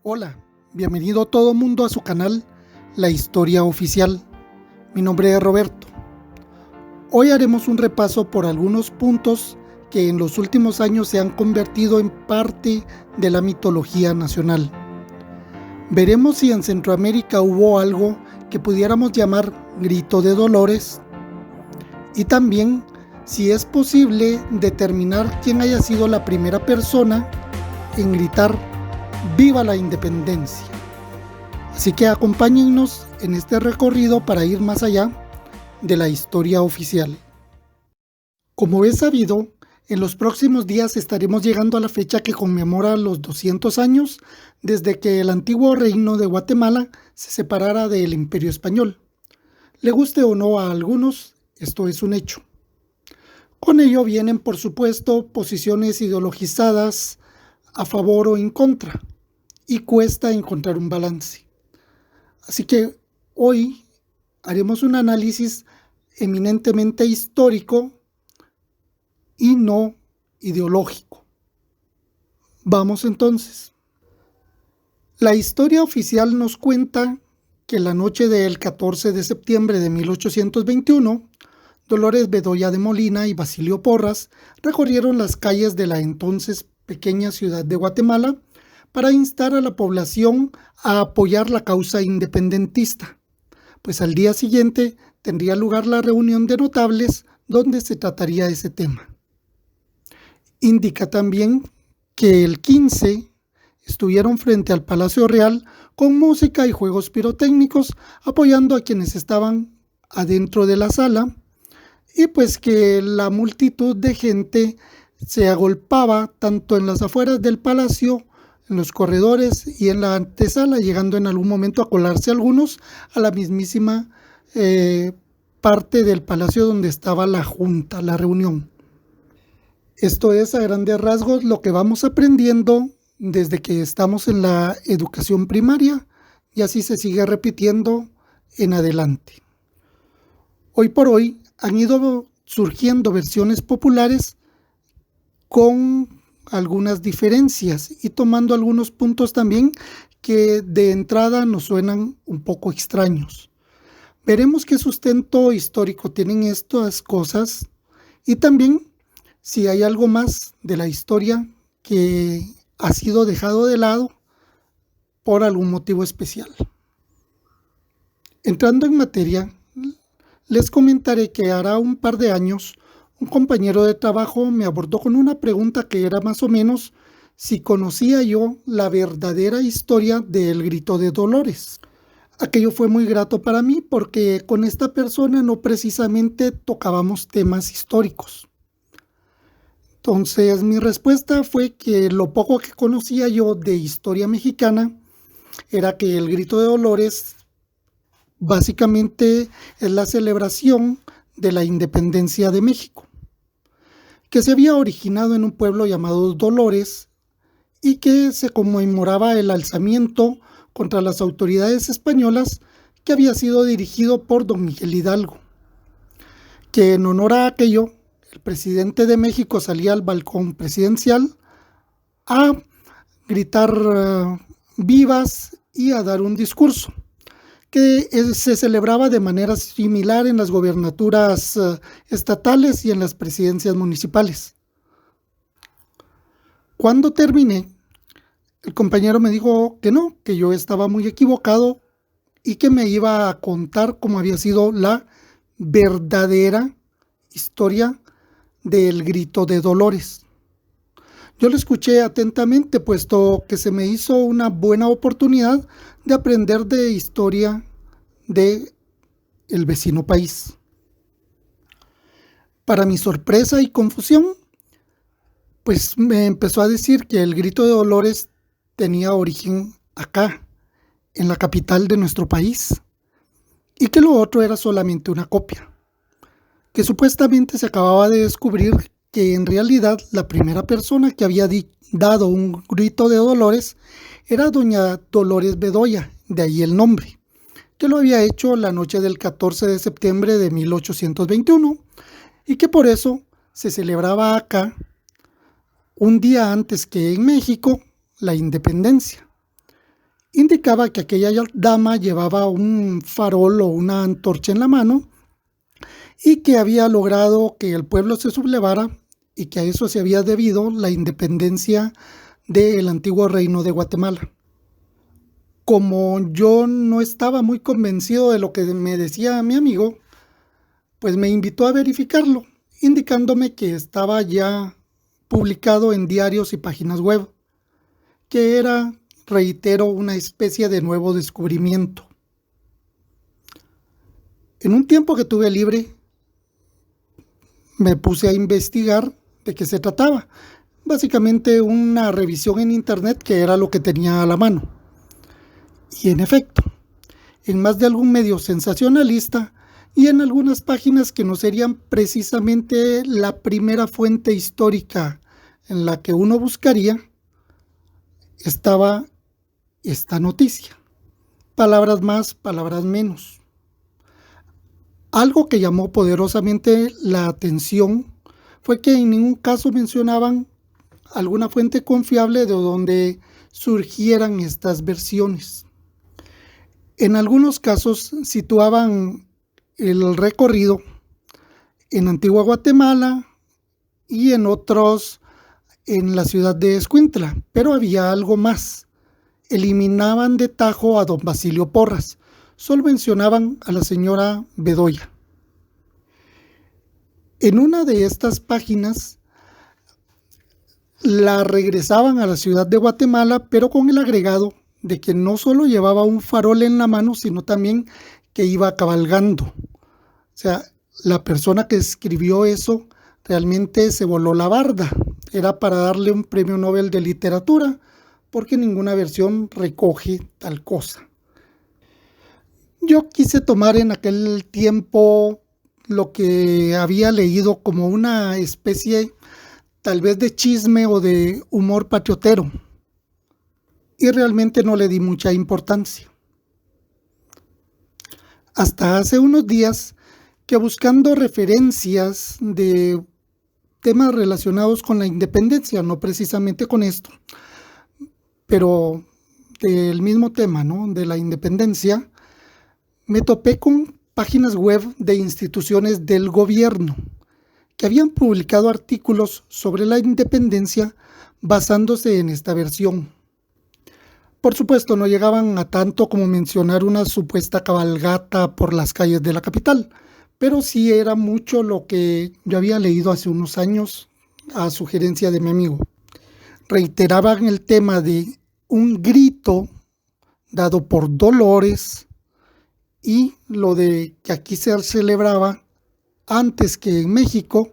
Hola, bienvenido todo mundo a su canal La Historia Oficial. Mi nombre es Roberto. Hoy haremos un repaso por algunos puntos que en los últimos años se han convertido en parte de la mitología nacional. Veremos si en Centroamérica hubo algo que pudiéramos llamar grito de dolores y también si es posible determinar quién haya sido la primera persona en gritar ¡Viva la Independencia! Así que acompáñennos en este recorrido para ir más allá de la historia oficial. Como es sabido, en los próximos días estaremos llegando a la fecha que conmemora los 200 años desde que el antiguo reino de Guatemala se separara del Imperio Español. Le guste o no a algunos, esto es un hecho. Con ello vienen, por supuesto, posiciones ideologizadas a favor o en contra, y cuesta encontrar un balance. Así que hoy haremos un análisis eminentemente histórico y no ideológico. Vamos entonces. La historia oficial nos cuenta que la noche del 14 de septiembre de 1821, Dolores Bedoya de Molina y Basilio Porras recorrieron las calles de la entonces pequeña ciudad de Guatemala para instar a la población a apoyar la causa independentista, pues al día siguiente tendría lugar la reunión de notables donde se trataría ese tema. Indica también que el 15 estuvieron frente al Palacio Real con música y juegos pirotécnicos apoyando a quienes estaban adentro de la sala y pues que la multitud de gente se agolpaba tanto en las afueras del palacio, en los corredores y en la antesala, llegando en algún momento a colarse algunos a la mismísima parte del palacio donde estaba la junta, la reunión. Esto es a grandes rasgos lo que vamos aprendiendo desde que estamos en la educación primaria y así se sigue repitiendo en adelante. Hoy por hoy han ido surgiendo versiones populares con algunas diferencias y tomando algunos puntos también que de entrada nos suenan un poco extraños. Veremos qué sustento histórico tienen estas cosas y también si hay algo más de la historia que ha sido dejado de lado por algún motivo especial. Entrando en materia, les comentaré que hará un par de años un compañero de trabajo me abordó con una pregunta que era más o menos si conocía yo la verdadera historia del grito de Dolores. Aquello fue muy grato para mí porque con esta persona no precisamente tocábamos temas históricos. Entonces mi respuesta fue que lo poco que conocía yo de historia mexicana era que el grito de Dolores básicamente es la celebración de la independencia de México, que se había originado en un pueblo llamado Dolores y que se conmemoraba el alzamiento contra las autoridades españolas que había sido dirigido por don Miguel Hidalgo, que en honor a aquello, el presidente de México salía al balcón presidencial a gritar vivas y a dar un discurso que se celebraba de manera similar en las gobernaturas estatales y en las presidencias municipales. Cuando terminé, el compañero me dijo que no, que yo estaba muy equivocado y que me iba a contar cómo había sido la verdadera historia del grito de Dolores. Yo lo escuché atentamente, puesto que se me hizo una buena oportunidad de aprender de historia de el vecino país. Para mi sorpresa y confusión, pues me empezó a decir que el grito de Dolores tenía origen acá, en la capital de nuestro país, y que lo otro era solamente una copia, que supuestamente se acababa de descubrir que en realidad la primera persona que había dado un grito de Dolores era doña Dolores Bedoya, de ahí el nombre, que lo había hecho la noche del 14 de septiembre de 1821 y que por eso se celebraba acá un día antes que en México la independencia. indicaba que aquella dama llevaba un farol o una antorcha en la mano y que había logrado que el pueblo se sublevara y que a eso se había debido la independencia del antiguo reino de Guatemala. Como yo no estaba muy convencido de lo que me decía mi amigo, pues me invitó a verificarlo, indicándome que estaba ya publicado en diarios y páginas web, que era, reitero, una especie de nuevo descubrimiento. En un tiempo que tuve libre, me puse a investigar de qué se trataba. Básicamente una revisión en internet, que era lo que tenía a la mano. Y en efecto, en más de algún medio sensacionalista y en algunas páginas que no serían precisamente la primera fuente histórica en la que uno buscaría, estaba esta noticia. Palabras más, palabras menos. Algo que llamó poderosamente la atención fue que en ningún caso mencionaban alguna fuente confiable de donde surgieran estas versiones. En algunos casos situaban el recorrido en Antigua Guatemala y en otros en la ciudad de Escuintla, pero había algo más. Eliminaban de tajo a don Basilio Porras, solo mencionaban a la señora Bedoya. En una de estas páginas la regresaban a la ciudad de Guatemala, pero con el agregado de que no solo llevaba un farol en la mano, sino también que iba cabalgando. O sea, la persona que escribió eso realmente se voló la barda. Era para darle un premio Nobel de literatura, porque ninguna versión recoge tal cosa. Yo quise tomar en aquel tiempo lo que había leído como una especie tal vez de chisme o de humor patriotero, y realmente no le di mucha importancia. Hasta hace unos días que, buscando referencias de temas relacionados con la independencia, no precisamente con esto, pero del mismo tema, ¿no?, de la independencia, me topé con páginas web de instituciones del gobierno que habían publicado artículos sobre la independencia basándose en esta versión. Por supuesto, no llegaban a tanto como mencionar una supuesta cabalgata por las calles de la capital, pero sí era mucho lo que yo había leído hace unos años a sugerencia de mi amigo. Reiteraban el tema de un grito dado por Dolores y lo de que aquí se celebraba antes que en México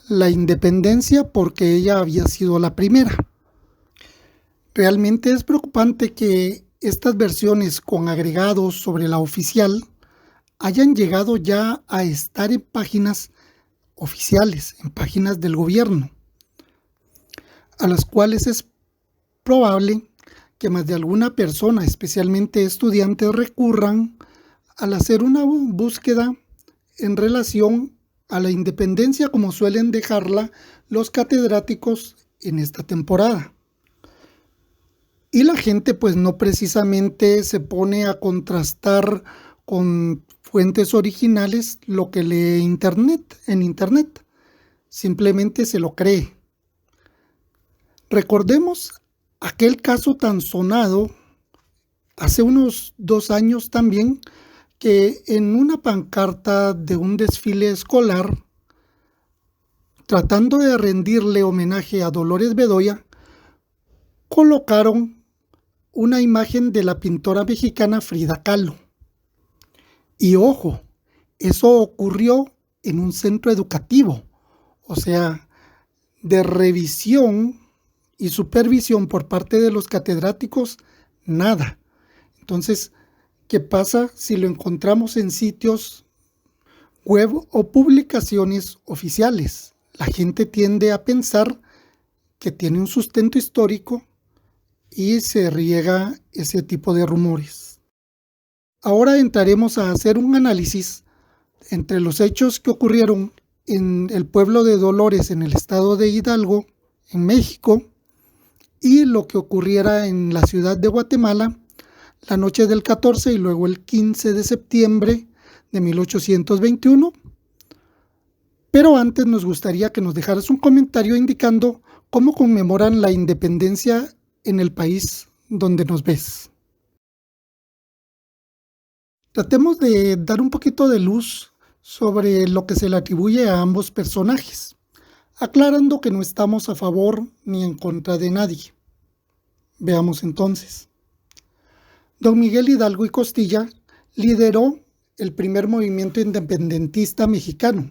la independencia porque ella había sido la primera. Realmente es preocupante que estas versiones con agregados sobre la oficial hayan llegado ya a estar en páginas oficiales, en páginas del gobierno, a las cuales es probable que más de alguna persona, especialmente estudiantes, recurran al hacer una búsqueda en relación a la independencia, como suelen dejarla los catedráticos en esta temporada. Y la gente pues no precisamente se pone a contrastar con fuentes originales lo que lee en internet. Simplemente se lo cree. Recordemos aquel caso tan sonado hace unos 2 años también, que en una pancarta de un desfile escolar, tratando de rendirle homenaje a Dolores Bedoya, colocaron una imagen de la pintora mexicana Frida Kahlo. Y ojo, eso ocurrió en un centro educativo, o sea, de revisión y supervisión por parte de los catedráticos, nada. Entonces, ¿qué pasa si lo encontramos en sitios web o publicaciones oficiales? La gente tiende a pensar que tiene un sustento histórico y se riega ese tipo de rumores. Ahora entraremos a hacer un análisis entre los hechos que ocurrieron en el pueblo de Dolores, en el estado de Hidalgo, en México, y lo que ocurriera en la ciudad de Guatemala, la noche del 14 y luego el 15 de septiembre de 1821. Pero antes nos gustaría que nos dejaras un comentario indicando cómo conmemoran la independencia en el país donde nos ves. Tratemos de dar un poquito de luz sobre lo que se le atribuye a ambos personajes, aclarando que no estamos a favor ni en contra de nadie. Veamos entonces. Don Miguel Hidalgo y Costilla lideró el primer movimiento independentista mexicano.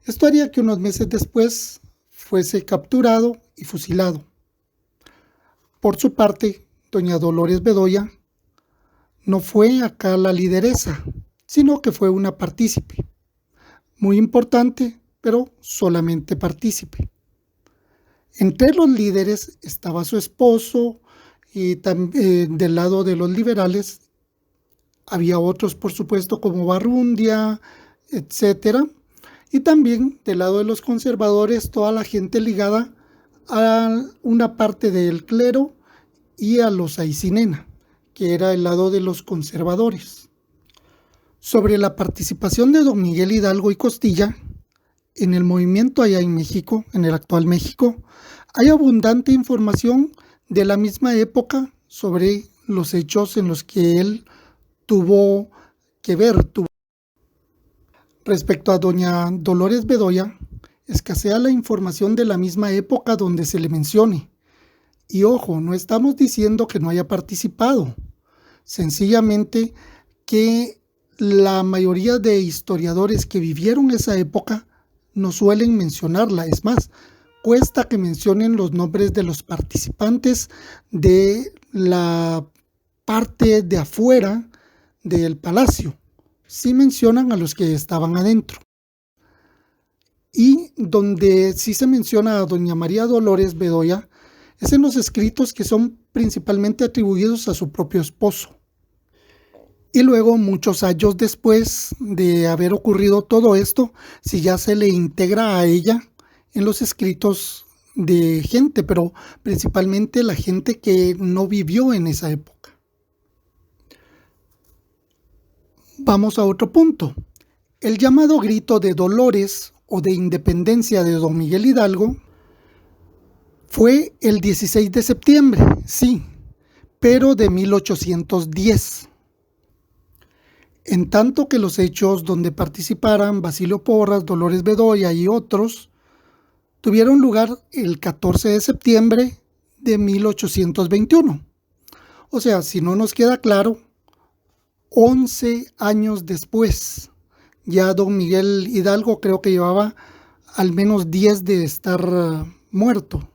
Esto haría que unos meses después fuese capturado y fusilado. Por su parte, doña Dolores Bedoya no fue acá la lideresa, sino que fue una partícipe. Muy importante, pero solamente partícipe. Entre los líderes estaba su esposo y del lado de los liberales había otros, por supuesto, como Barrundia, etcétera. Y también del lado de los conservadores, toda la gente ligada a una parte del clero y a los Aycinena, que era el lado de los conservadores. Sobre la participación de don Miguel Hidalgo y Costilla en el movimiento allá en México, en el actual México, hay abundante información de la misma época sobre los hechos en los que él tuvo que ver. Respecto a doña Dolores Bedoya, escasea la información de la misma época donde se le mencione. Y ojo, no estamos diciendo que no haya participado, sencillamente que la mayoría de historiadores que vivieron esa época no suelen mencionarla. Es más, cuesta que mencionen los nombres de los participantes de la parte de afuera del palacio. Sí mencionan a los que estaban adentro. Y donde sí se menciona a doña María Dolores Bedoya es en los escritos que son principalmente atribuidos a su propio esposo. Y luego, muchos años después de haber ocurrido todo esto, sí ya se le integra a ella en los escritos de gente, pero principalmente la gente que no vivió en esa época. Vamos a otro punto. El llamado grito de Dolores o de independencia de don Miguel Hidalgo fue el 16 de septiembre, sí, pero de 1810. En tanto que los hechos donde participaran Basilio Porras, Dolores Bedoya y otros tuvieron lugar el 14 de septiembre de 1821. O sea, si no nos queda claro, 11 años después. Ya don Miguel Hidalgo creo que llevaba al menos 10 de estar muerto.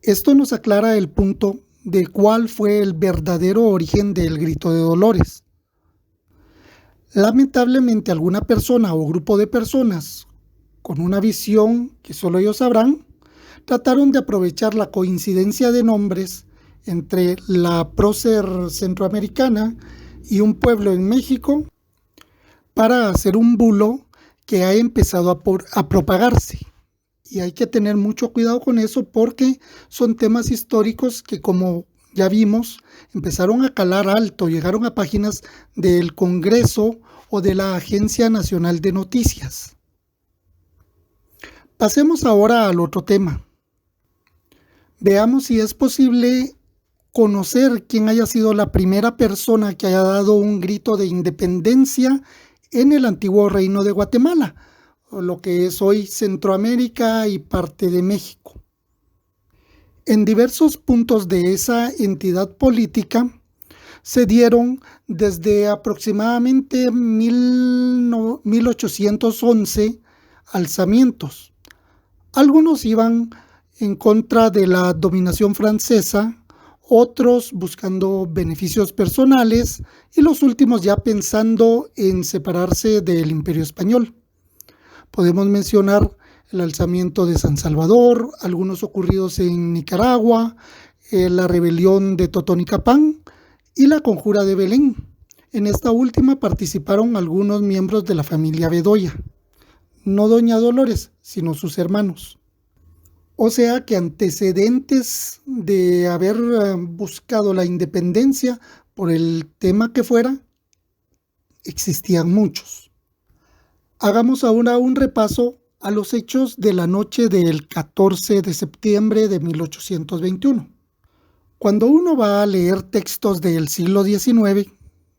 Esto nos aclara el punto de cuál fue el verdadero origen del grito de Dolores. Lamentablemente, alguna persona o grupo de personas con una visión que solo ellos sabrán, trataron de aprovechar la coincidencia de nombres entre la prócer centroamericana y un pueblo en México para hacer un bulo que ha empezado a propagarse. Y hay que tener mucho cuidado con eso porque son temas históricos que, como ya vimos, empezaron a calar alto, llegaron a páginas del Congreso o de la Agencia Nacional de Noticias. Pasemos ahora al otro tema. Veamos si es posible conocer quién haya sido la primera persona que haya dado un grito de independencia en el antiguo reino de Guatemala, o lo que es hoy Centroamérica y parte de México. En diversos puntos de esa entidad política se dieron desde aproximadamente 1811 alzamientos. Algunos iban en contra de la dominación francesa, otros buscando beneficios personales y los últimos ya pensando en separarse del Imperio Español. Podemos mencionar el alzamiento de San Salvador, algunos ocurridos en Nicaragua, la rebelión de Totonicapán y la conjura de Belén. En esta última participaron algunos miembros de la familia Bedoya, no doña Dolores, sino sus hermanos. O sea que antecedentes de haber buscado la independencia por el tema que fuera, existían muchos. Hagamos ahora un repaso a los hechos de la noche del 14 de septiembre de 1821. Cuando uno va a leer textos del siglo XIX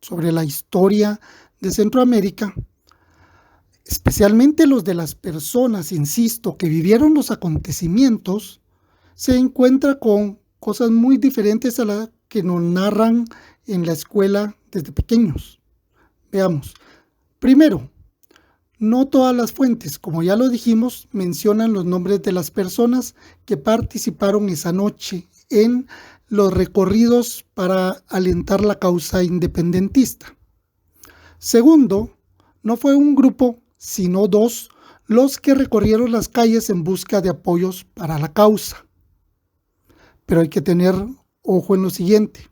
sobre la historia de Centroamérica, especialmente los de las personas, insisto, que vivieron los acontecimientos, se encuentra con cosas muy diferentes a las que nos narran en la escuela desde pequeños. Veamos. Primero, no todas las fuentes, como ya lo dijimos, mencionan los nombres de las personas que participaron esa noche en los recorridos para alentar la causa independentista. Segundo, no fue un grupo, sino dos, los que recorrieron las calles en busca de apoyos para la causa. Pero hay que tener ojo en lo siguiente.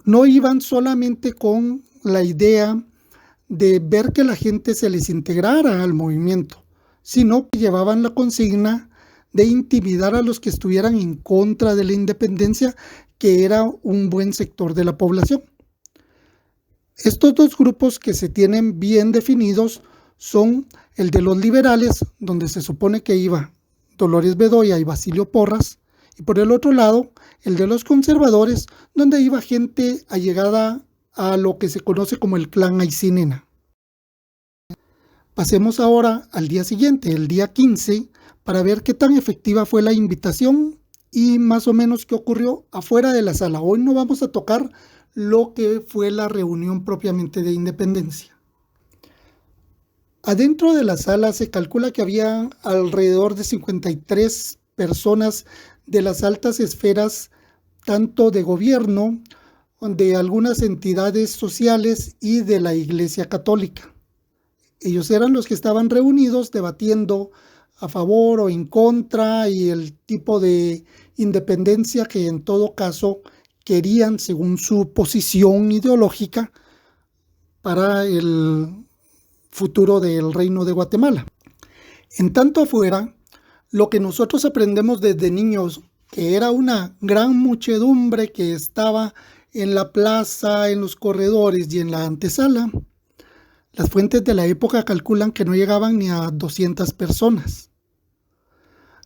No iban solamente con la idea de ver que la gente se les integrara al movimiento, sino que llevaban la consigna de intimidar a los que estuvieran en contra de la independencia, que era un buen sector de la población. Estos dos grupos que se tienen bien definidos son el de los liberales, donde se supone que iba Dolores Bedoya y Basilio Porras, y por el otro lado, el de los conservadores, donde iba gente allegada a lo que se conoce como el clan Aycinena. Pasemos ahora al día siguiente, el día 15, para ver qué tan efectiva fue la invitación y más o menos qué ocurrió afuera de la sala. Hoy no vamos a tocar lo que fue la reunión propiamente de independencia. Adentro de la sala se calcula que había alrededor de 53 personas de las altas esferas, tanto de gobierno, de algunas entidades sociales y de la Iglesia Católica. Ellos eran los que estaban reunidos debatiendo a favor o en contra y el tipo de independencia que en todo caso querían según su posición ideológica para el futuro del Reino de Guatemala. En tanto afuera, lo que nosotros aprendemos desde niños, que era una gran muchedumbre que estaba en la plaza, en los corredores y en la antesala, las fuentes de la época calculan que no llegaban ni a 200 personas.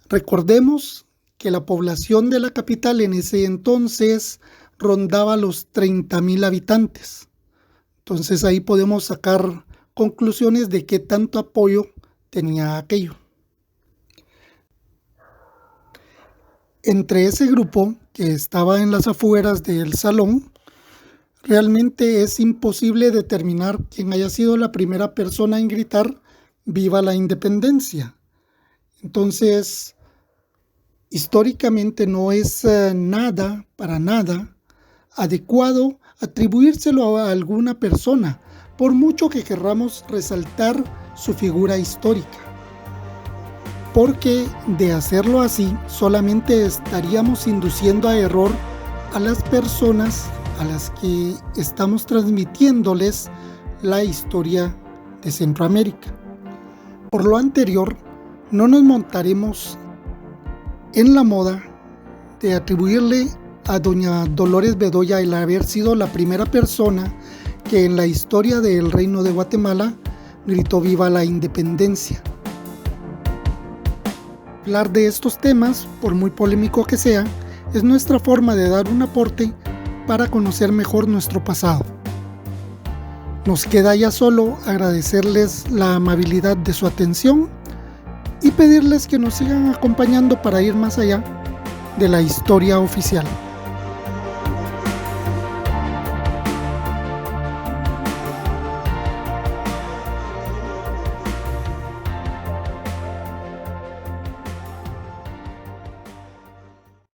Recordemos que la población de la capital en ese entonces rondaba los 30,000 habitantes. Entonces ahí podemos sacar conclusiones de qué tanto apoyo tenía aquello. Entre ese grupo que estaba en las afueras del salón, realmente es imposible determinar quién haya sido la primera persona en gritar ¡Viva la independencia! Entonces, históricamente no es para nada adecuado atribuírselo a alguna persona, por mucho que querramos resaltar su figura histórica. Porque de hacerlo así, solamente estaríamos induciendo a error a las personas a las que estamos transmitiéndoles la historia de Centroamérica. Por lo anterior, no nos montaremos en la moda de atribuirle a doña Dolores Bedoya el haber sido la primera persona que en la historia del Reino de Guatemala gritó ¡Viva la independencia! Hablar de estos temas, por muy polémico que sea, es nuestra forma de dar un aporte para conocer mejor nuestro pasado. Nos queda ya solo agradecerles la amabilidad de su atención y pedirles que nos sigan acompañando para ir más allá de la historia oficial.